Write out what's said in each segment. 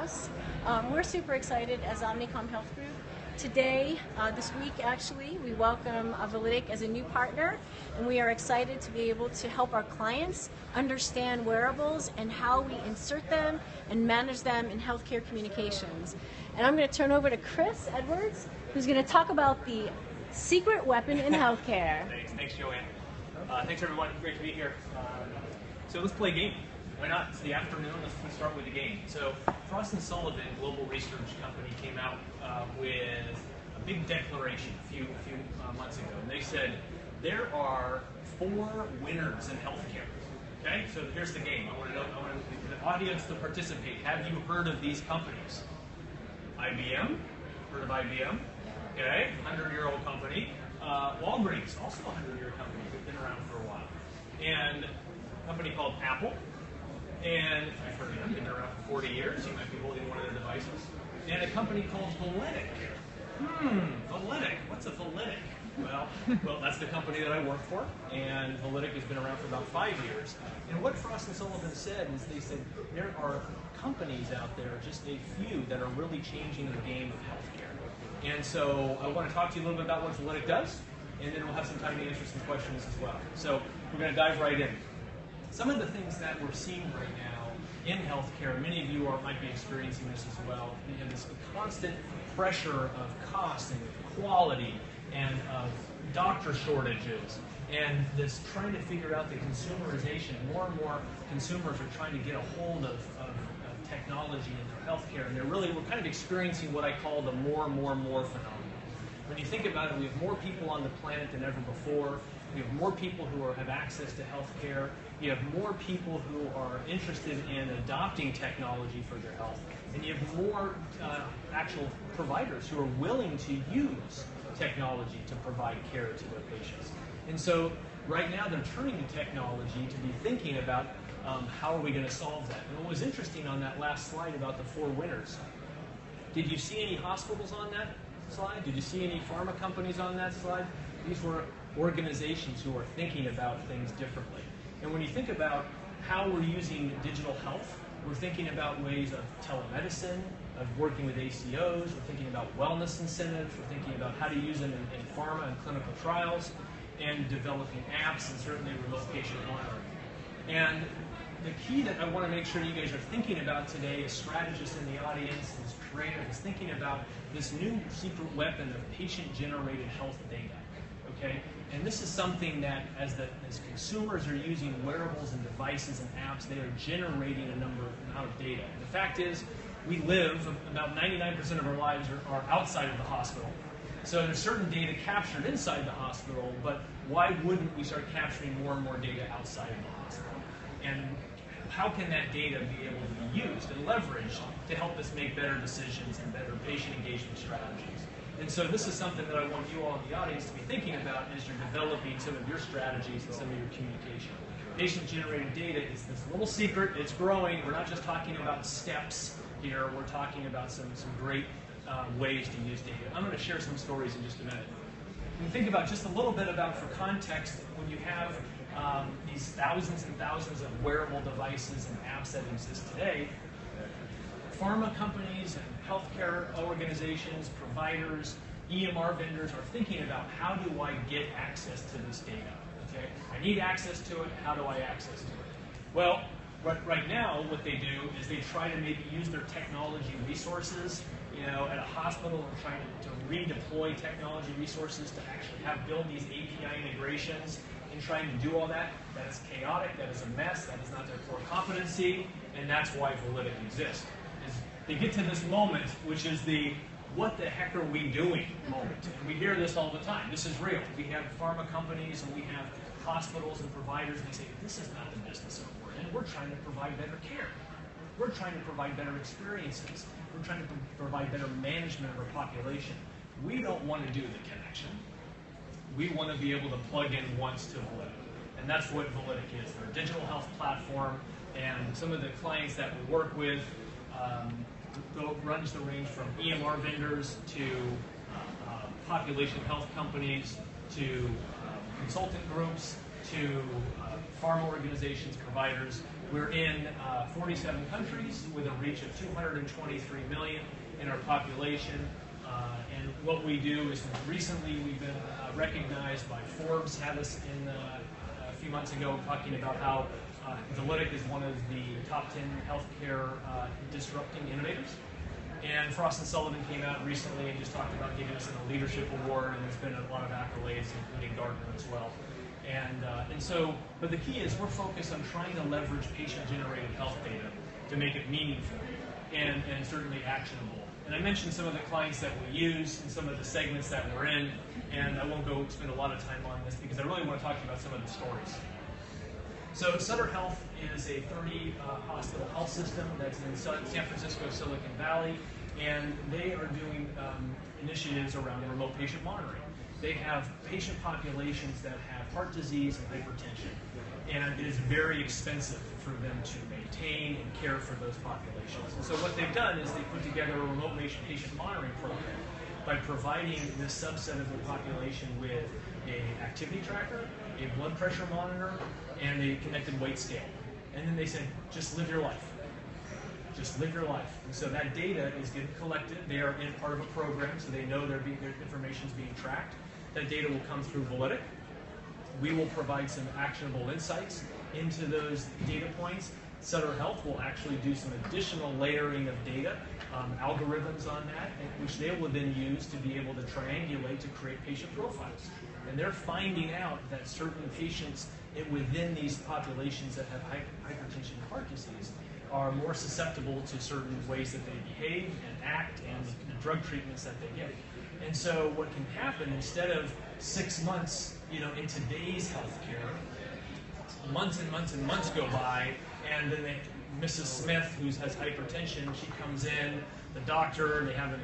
us. We're super excited as Omnicom Health Group. Today, this week actually, we welcome Validic as a new partner, and we are excited to be able to help our clients understand wearables and how we insert them and manage them in healthcare communications. And I'm going to turn over to Chris Edwards, who's going to talk about the secret weapon in healthcare. Thanks, Joanne. Thanks, everyone. Great to be here. So let's play a game. Why not? It's the afternoon. Let's start with the game. So Frost & Sullivan, global research company, came out with a big declaration a few months ago. And they said there are 4 winners in healthcare. Okay? So here's the game. I want the audience to participate. Have you heard of these companies? IBM? Heard of IBM? Okay, 100-year-old company. Walgreens, also a 100-year company, they've been around for a while. And a company called Apple, and I've heard of them, they've been around for 40 years, you might be holding one of their devices. And a company called Validic. Validic, what's a Validic? Well, that's the company that I work for, and Validic has been around for about 5 years. And what Frost & Sullivan said is they said there are companies out there, just a few, that are really changing the game of healthcare. And so I want to talk to you a little bit about what Validic does, and then we'll have some time to answer some questions as well. So we're going to dive right in. Some of the things that we're seeing right now in healthcare, many of you might be experiencing this as well, you have this constant pressure of cost and quality and of doctor shortages, and this trying to figure out the consumerization. More and more consumers are trying to get a hold of technology in their healthcare, and we're kind of experiencing what I call the more phenomenon. When you think about it, we have more people on the planet than ever before. We have more people who have access to healthcare. You have more people who are interested in adopting technology for their health, and you have more actual providers who are willing to use technology to provide care to their patients. And so right now they're turning to technology to be thinking about how are we going to solve that. And what was interesting on that last slide about the 4 winners, did you see any hospitals on that slide? Did you see any pharma companies on that slide? These were organizations who are thinking about things differently. And when you think about how we're using digital health, we're thinking about ways of telemedicine, of working with ACOs, we're thinking about wellness incentives, we're thinking about how to use them in pharma and clinical trials, and developing apps and certainly remote patient monitoring. And the key that I want to make sure you guys are thinking about today as strategists in the audience, as creators, is thinking about this new secret weapon of patient-generated health data. Okay? And this is something that as consumers are using wearables and devices and apps, they are generating a amount of data. And the fact is, we live, about 99% of our lives are outside of the hospital. So there's certain data captured inside the hospital, but why wouldn't we start capturing more and more data outside of the hospital? And how can that data be able to be used and leveraged to help us make better decisions and better patient engagement strategies? And so this is something that I want you all in the audience to be thinking about as you're developing some of your strategies and some of your communication. Patient-generated data is this little secret. It's growing. We're not just talking about steps here. We're talking about some great ways to use data. I'm going to share some stories in just a minute. When you think about just a little bit about, for context, when you have these thousands and thousands of wearable devices and apps that exist today, pharma companies and healthcare organizations, providers, EMR vendors are thinking about how do I get access to this data? Okay, I need access to it. How do I access to it? Well, right now, what they do is they try to maybe use their technology resources, at a hospital, and trying to redeploy technology resources to actually build these API integrations and trying to do all that. That is chaotic. That is a mess. That is not their core competency, and that's why Validic exists. They get to this moment, which is the what the heck are we doing moment. And we hear this all the time. This is real. We have pharma companies and we have hospitals and providers, and they say, this is not the business that we're in. We're trying to provide better care. We're trying to provide better experiences. We're trying to provide better management of our population. We don't want to do the connection. We want to be able to plug in once to Validic. And that's what Validic is. They're a digital health platform, and some of the clients that we work with runs the range from EMR vendors to population health companies to consultant groups to pharma organizations, providers. We're in 47 countries with a reach of 223 million in our population. And what we do is recently we've been recognized by Forbes, had us in a few months ago talking about how Validic is one of the top 10 healthcare disrupting innovators. And Frost & Sullivan came out recently and just talked about giving us a leadership award, and there's been a lot of accolades, including Gartner as well. And so, but the key is we're focused on trying to leverage patient-generated health data to make it meaningful and certainly actionable. And I mentioned some of the clients that we use and some of the segments that we're in, and I won't go spend a lot of time on this because I really want to talk to you about some of the stories. So Sutter Health is a 30-hospital health system that's in San Francisco, Silicon Valley, and they are doing initiatives around remote patient monitoring. They have patient populations that have heart disease and hypertension, and it is very expensive for them to maintain and care for those populations. And so what they've done is they put together a remote patient monitoring program by providing this subset of the population with an activity tracker, a blood pressure monitor, and a connected weight scale. And then they said, just live your life. Just live your life. And so that data is getting collected. They are in part of a program, so they know their information is being tracked. That data will come through Validic. We will provide some actionable insights into those data points. Sutter Health will actually do some additional layering of data, algorithms on that, which they will then use to be able to triangulate to create patient profiles. And they're finding out that certain patients within these populations that have hypertension and heart disease are more susceptible to certain ways that they behave and act and the drug treatments that they get. And so what can happen, instead of 6 months, in today's healthcare, months and months and months go by, and then Mrs. Smith, who has hypertension, she comes in, the doctor, they have an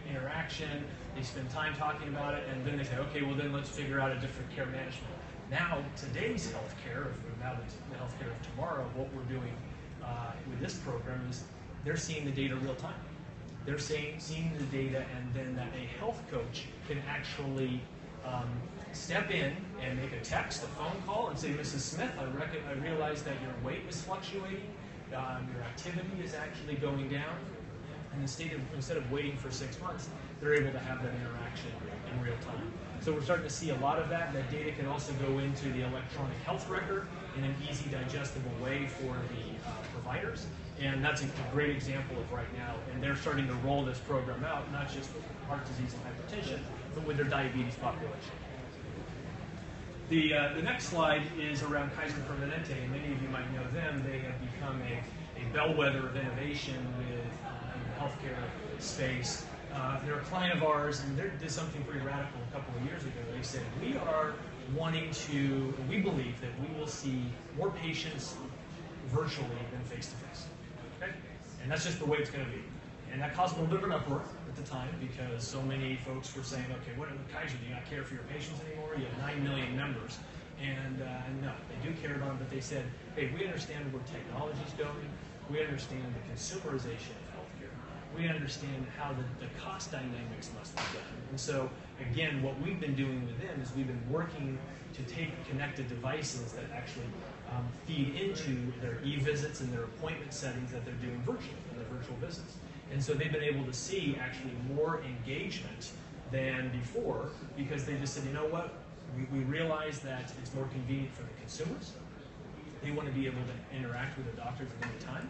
interaction, they spend time talking about it, and then they say, okay, well then let's figure out a different care management. Now, today's healthcare, now the healthcare of tomorrow, what we're doing with this program is they're seeing the data real time. They're seeing the data, and then that a health coach can actually step in and make a text, a phone call, and say, Mrs. Smith, I realize that your weight is fluctuating, your activity is actually going down, and instead of waiting for 6 months, they're able to have that interaction in real time. So we're starting to see a lot of that. That data can also go into the electronic health record in an easy, digestible way for the providers. And that's a great example of right now. And they're starting to roll this program out, not just with heart disease and hypertension, but with their diabetes population. The next slide is around Kaiser Permanente, and many of you might know them. They have become a bellwether of innovation in the healthcare space. They're a client of ours, and they did something pretty radical a couple of years ago. They said, we believe that we will see more patients virtually than face-to-face. Okay? And that's just the way it's going to be. And that caused a little bit of an uproar at the time because so many folks were saying, okay, what Kaiser, do you not care for your patients anymore? You have 9 million members. And no, they do care about them, but they said, hey, we understand where technology is going. We understand the consumerization of healthcare. We understand how the cost dynamics must be done. And so, again, what we've been doing with them is we've been working to take connected devices that actually feed into their e-visits and their appointment settings that they're doing virtually, in their virtual visits. And so they've been able to see actually more engagement than before because they just said, you know what, we realize that it's more convenient for the consumers. They want to be able to interact with the doctors at any time.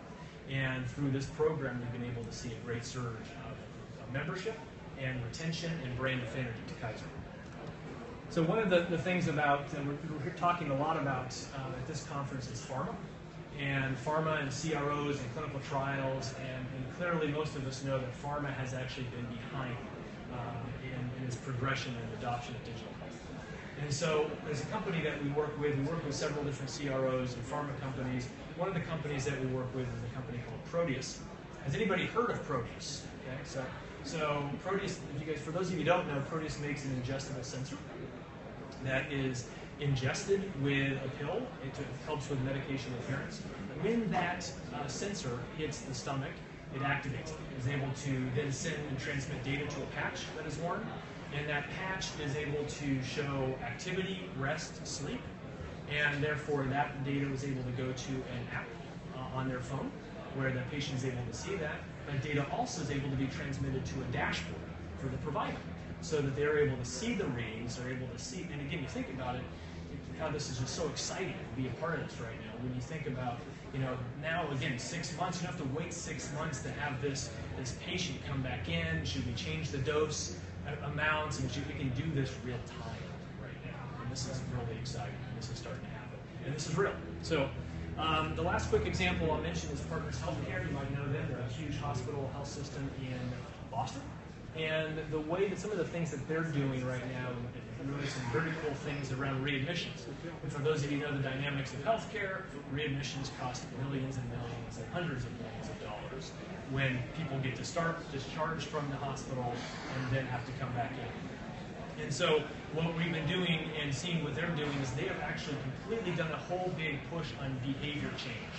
And through this program, we've been able to see a great surge of membership and retention and brand affinity to Kaiser. So one of the things about, we're talking a lot about at this conference is pharma. And pharma and CROs and clinical trials, and clearly most of us know that pharma has actually been behind in its progression and adoption of digital health. And so as a company that we work with several different CROs and pharma companies. One of the companies that we work with is a company called Proteus. Has anybody heard of Proteus? Okay, so Proteus, for those of you who don't know, Proteus makes an ingestible sensor that is ingested with a pill. It helps with medication adherence. When that sensor hits the stomach, it activates it. It is able to then send and transmit data to a patch that is worn, and that patch is able to show activity, rest, sleep, and therefore that data was able to go to an app on their phone, where the patient is able to see that. That data also is able to be transmitted to a dashboard for the provider, so that they're able to see the readings, they're able to see, and again, you think about it, how this is just so exciting to be a part of this right now. When you think about, now again, 6 months, you don't have to wait 6 months to have this patient come back in. Should we change the dose amounts? And we can do this real time right now. And this is really exciting. This is starting to happen. And this is real. So the last quick example I'll mention is Partners Healthcare. You might know them. They're a huge hospital health system in Boston. And the way that some of the things that they're doing right now, really some very cool things around readmissions. And for those of you who know the dynamics of healthcare, readmissions cost millions and millions and hundreds of millions of dollars when people get to start discharged from the hospital and then have to come back in. And so what we've been doing and seeing what they're doing is they have actually completely done a whole big push on behavior change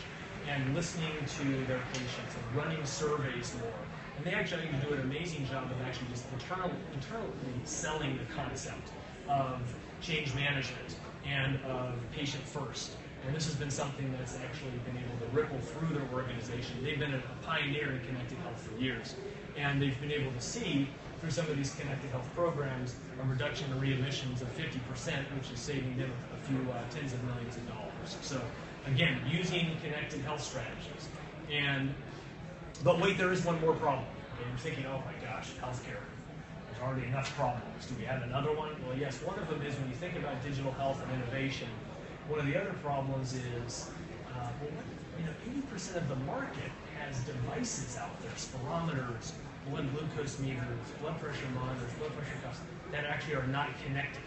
and listening to their patients and running surveys more. And they actually do an amazing job of actually just internally selling the concept of change management and of patient first. And this has been something that's actually been able to ripple through their organization. They've been a pioneer in connected health for years. And they've been able to see through some of these connected health programs a reduction in readmissions of 50%, which is saving them a few tens of millions of dollars. So again, using connected health strategies. But wait, there is one more problem. And you're thinking, oh my gosh, healthcare. There's already enough problems. Do we have another one? Well, yes, one of them is when you think about digital health and innovation, one of the other problems is, 80% of the market has devices out there, spirometers, blood glucose meters, blood pressure monitors, blood pressure cuffs, that actually are not connected.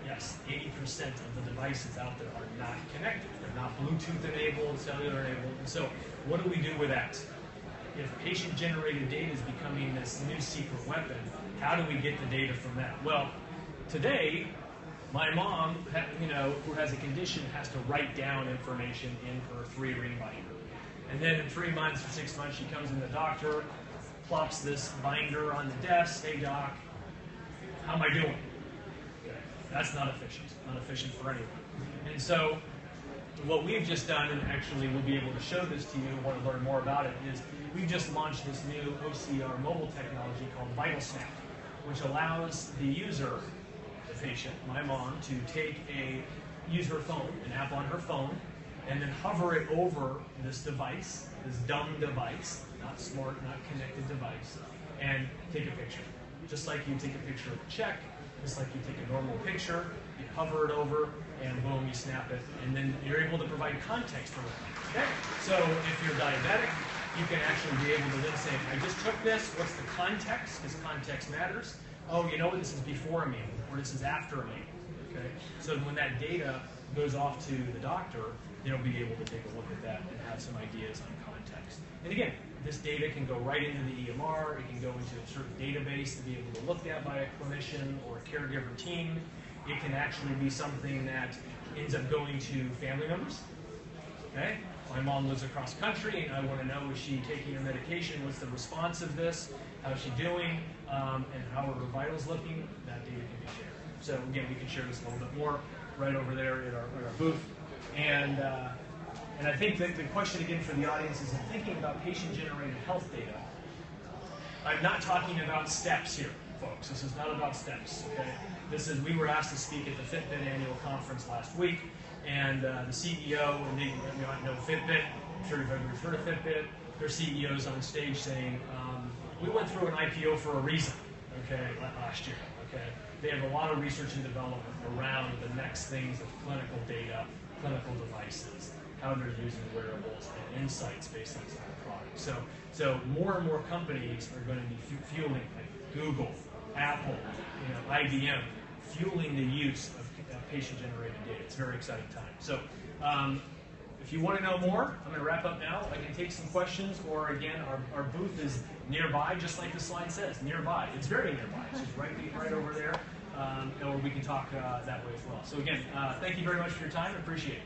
Yes, 80% of the devices out there are not connected. They're not Bluetooth enabled, cellular enabled. And so what do we do with that? If patient-generated data is becoming this new secret weapon, how do we get the data from that? Well, today, my mom, who has a condition, has to write down information in her 3-ring binder. And then in 3 months or 6 months, she comes in the doctor, plops this binder on the desk. Hey, doc, how am I doing? Okay. That's not efficient for anyone. And so what we've just done, and actually we'll be able to show this to you who want to learn more about it, is we've just launched this new OCR mobile technology called VitalSnap, which allows the user, the patient, my mom, to use her phone, an app on her phone, and then hover it over this device, this dumb device, not smart, not connected device, and take a picture. Just like you take a picture of a check, just like you take a normal picture, you hover it over, and boom, you snap it, and then you're able to provide context for it. Okay? So if you're diabetic, you can actually be able to then say, I just took this, what's the context? Because context matters. Oh, you know what, this is before a meal, or this is after a meal. Okay? So when that data goes off to the doctor, they'll be able to take a look at that and have some ideas on context. And again, this data can go right into the EMR, it can go into a certain database to be able to look at by a clinician or a caregiver team. It can actually be something that ends up going to family members. Okay? My mom lives across country, and I want to know, is she taking her medication? What's the response of this? How's she doing? And how are her vitals looking? That data can be shared. So again, we can share this a little bit more right over there at our booth. And I think that the question again for the audience is, in thinking about patient-generated health data, I'm not talking about steps here, folks. This is not about steps. Okay? We were asked to speak at the Fitbit annual conference last week, and the CEO, and you might know Fitbit, I'm sure you've heard of Fitbit, their CEO's on stage saying, we went through an IPO for a reason, okay, last year, okay? They have a lot of research and development around the next things of clinical data, clinical devices, how they're using wearables and insights based on some of the products. So more and more companies are going to be fueling, like Google, Apple, IBM, fueling the use of patient-generated data. It's a very exciting time. So if you want to know more, I'm going to wrap up now. I can take some questions, or again, our booth is nearby, just like the slide says, nearby. It's very nearby. It's just right over there, or we can talk that way as well. So again, thank you very much for your time. I appreciate it.